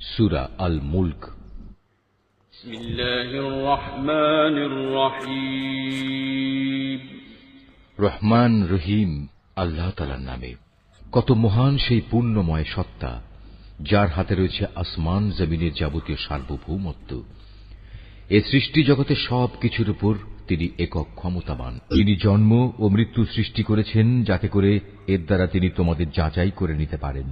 সূরা আল মুলক। বিসমিল্লাহির রহমানির রহিম। রহমান রহিম আল্লাহ তাআলার নামে। কত মহান সেই পূর্ণময় সত্তা, যার হাতে রয়েছে আসমান জমিনের যাবতীয় সার্বভৌমত্ব। এ সৃষ্টি জগতের সব কিছুর উপর তিনি একক ক্ষমতাবান। তিনি জন্ম ও মৃত্যু সৃষ্টি করেছেন, যাতে করে এর দ্বারা তিনি তোমাদের যাচাই করে নিতে পারেন।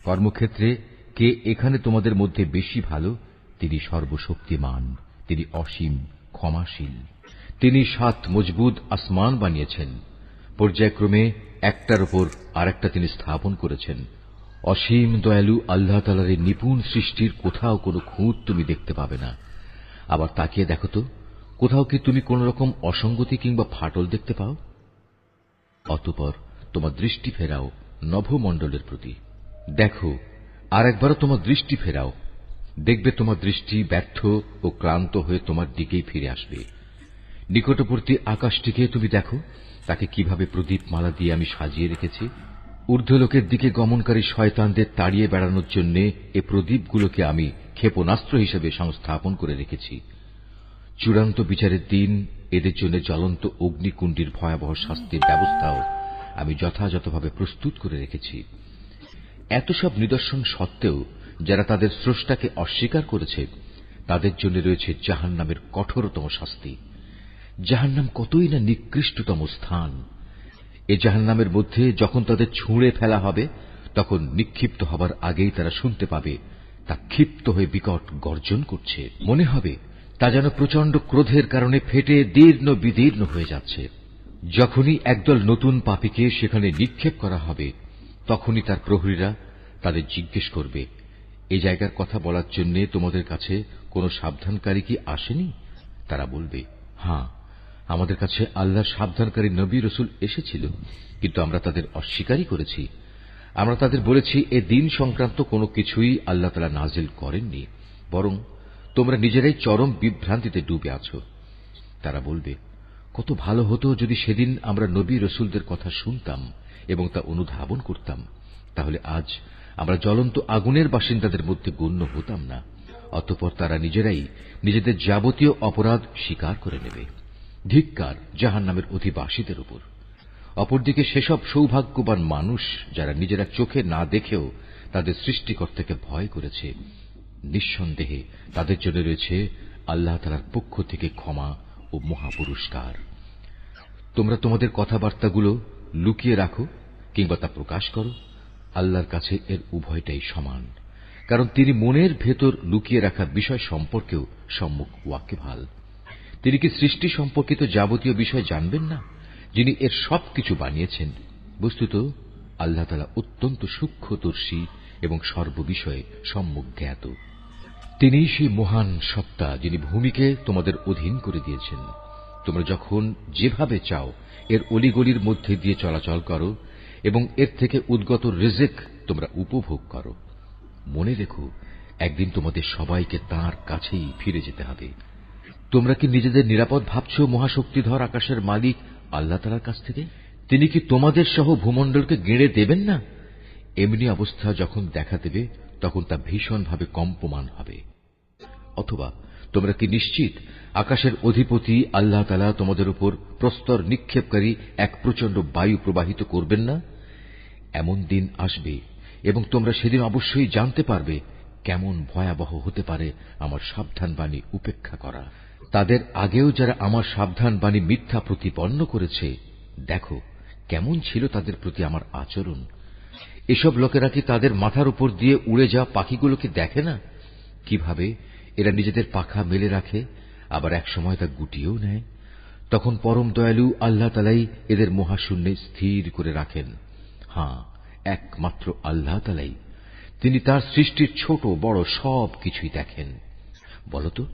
কর্মক্ষেত্রে কে এখানে তোমাদের মধ্যে বেশি ভালো, তিনি সর্বশক্তিমান, তিনি অসীম ক্ষমাশীল। তিনি 7 মজবুত আসমান বানিয়েছেন, পর্যায়ক্রমে একটার উপর আরেকটা তিনি স্থাপন করেছেন। অসীম দয়ালু আল্লাহ তাআলার এই নিপুণ সৃষ্টির কোথাও কোনো খুঁত তুমি দেখতে পাবে না। আবার তাকিয়ে দেখো তো, কোথাও কি তুমি কোন রকম অসঙ্গতি কিংবা ফাটল দেখতে পাও? অতঃপর তোমার দৃষ্টি ফেরাও নভমণ্ডলের প্রতি। দেখো, আর একবারও তোমার দৃষ্টি ফেরাও, দেখবে তোমার দৃষ্টি ব্যর্থ ও ক্লান্ত হয়ে তোমার দিকেই ফিরে আসবে। নিকটবর্তী আকাশটিকে তুমি দেখো, তাকে কিভাবে প্রদীপমালা দিয়ে আমি সাজিয়ে রেখেছি। ঊর্ধ্বলোকের দিকে গমনকারী শয়তানদের তাড়িয়ে বেড়ানোর জন্য এ প্রদীপগুলোকে আমি ক্ষেপণাস্ত্র হিসেবে সংস্থাপন করে রেখেছি। চূড়ান্ত বিচারের দিন এদের জন্য জ্বলন্ত অগ্নিকুণ্ডের ভয়াবহ শাস্তির ব্যবস্থাও আমি যথাযথভাবে প্রস্তুত করে রেখেছি। এত সব নিদর্শন সত্ত্বেও যারা তাদের স্রষ্টাকে অস্বীকার করেছে, তাদের জন্য রয়েছে জাহান্নামের কঠোরতম শাস্তি। জাহান্নাম কতই না নিকৃষ্টতম স্থান। এ জাহান্নামের মধ্যে যখন তাদের ছুঁড়ে ফেলা হবে, তখন নিক্ষিপ্ত হবার আগেই তারা শুনতে পাবে তা ক্ষিপ্ত হয়ে বিকট গর্জন করছে। মনে হবে তা যেন প্রচন্ড ক্রোধের কারণে ফেটে দীর্ণ বিদীর্ণ হয়ে যাচ্ছে। যখনই একদল নতুন পাপীকে সেখানে নিক্ষেপ করা হবে, তখনই তার প্রহরীরা তাদের জিজ্ঞেস করবে, এই জায়গার কথা বলার জন্য তোমাদের কাছে কোনো সাবধানকারী কি আসেনি? তারা বলবে, হ্যাঁ, আমাদের কাছে আল্লাহর সাবধানকারী নবী রাসূল এসেছিল, কিন্তু আমরা তাদের অস্বীকারই করেছি। আমরা তাদের বলেছি এ দিন সংক্রান্ত কোনো কিছুই আল্লাহ তাআলা নাজিল করেননি, বরং তোমরা নিজেরাই চরম বিভ্রান্তিতে ডুবে আছো। তারা বলবে, কত ভালো হতো যদি সেদিন আমরা নবী রাসূলদের কথা শুনতাম এবং তা অনুধাবন করতাম, তাহলে আজ আমরা জ্বলন্ত আগুনের বাসিন্দাদের মধ্যে গণ্য হতাম না। অতঃপর তারা নিজেরাই নিজেদের যাবতীয় অপরাধ স্বীকার করে নেবে। ধিক্কার জাহান্নামের অধিবাসীদের উপর। অপরদিকে সেসব সৌভাগ্যবান মানুষ যারা নিজেরা চোখে না দেখেও তাদের সৃষ্টিকর্তাকে ভয় করেছে, নিঃসন্দেহে তাদের জন্য রয়েছে আল্লাহ তাআলার পক্ষ থেকে ক্ষমা ও মহাপুরস্কার। তোমরা তোমাদের কথাবার্তাগুলো লুকিয়ে রাখো কিংবা তা প্রকাশ করো, আল্লাহর কাছে এর উভয়টাই সমান, কারণ তিনি মনের ভেতর লুকিয়ে রাখা বিষয় সম্পর্কেও সম্যক ওয়াকিবহাল। তিনি কি সৃষ্টি সম্পর্কিত যাবতীয় বিষয় জানবেন না, যিনি এর সবকিছু বানিয়েছেন? বস্তুত আল্লাহ তাআলা অত্যন্ত সূক্ষ্মদর্শী এবং সর্ববিষয়ে সম্যক জ্ঞাত। তিনিই সেই মহান সত্তা যিনি ভূমিকে তোমাদের অধীন করে দিয়েছেন। তোমরা যখন যেভাবে চাও এর অলিগলির মধ্যে দিয়ে চলাচল করো এবং এর থেকে উদ্গত রিজিক তোমরা উপভোগ করো। মনে রেখো, একদিন তোমাদের সবাইকে তাঁর কাছেই ফিরে যেতে হবে। তোমরা কি নিজেদের নিরাপদ ভাবছ মহাশক্তিধর আকাশের মালিক আল্লাহ তাআলার কাছ থেকে? তিনি কি তোমাদের সহ ভূমণ্ডলকে গেঁড়ে দেবেন না? এমনি অবস্থা যখন দেখা দেবে, তখন তা ভীষণভাবে কম্পমান হবে। অথবা তোমরা কি নিশ্চিত আকাশের অধিপতি আল্লাহ তাআলা তোমাদের উপর প্রস্তর নিক্ষেপকারী এক প্রচন্ড বায়ু প্রবাহিত করবেন না? এমন দিন আসবে এবং তোমরা সেদিন অবশ্যই জানতে পারবে কেমন ভয়াবহ হতে পারে আমার সাবধান বাণী উপেক্ষা করা। তাদের আগেও যারা আমার সাবধান বাণী মিথ্যা প্রতিপন্ন করেছে, দেখো কেমন ছিল তাদের প্রতি আমার আচরণ। এসব লোকেরা কি তাদের মাথার উপর দিয়ে উড়ে যাওয়া পাখিগুলোকে দেখে না, কিভাবে এরা নিজেদের পাখা মেলে রাখে, আবার এক সময় তা গুটিয়েও নেয়? তখন পরম দয়ালু আল্লাহ তাআলাই এদের মহাশূন্যে স্থির করে রাখেন। হ্যাঁ, একমাত্র আল্লাহ তাআলাই, তিনি তার সৃষ্টির ছোট বড় সব কিছুই দেখেন। বলতো,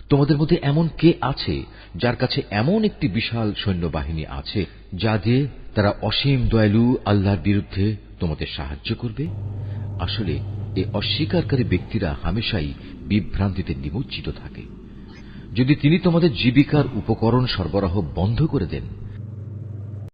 তোমাদের মধ্যে এমন কে আছে যার কাছে এমন একটি বিশাল সৈন্যবাহিনী আছে, যা দিয়ে তারা অসীম দয়ালু আল্লাহর বিরুদ্ধে তোমাদের সাহায্য করবে? আসলে এই অস্বীকারী ব্যক্তিরা হামেশাই বিভ্রান্তিতে নিমজ্জিত থাকে। যদি তিনি তোমাদের জীবিকার উপকরণ সরবরাহ বন্ধ করে দেন,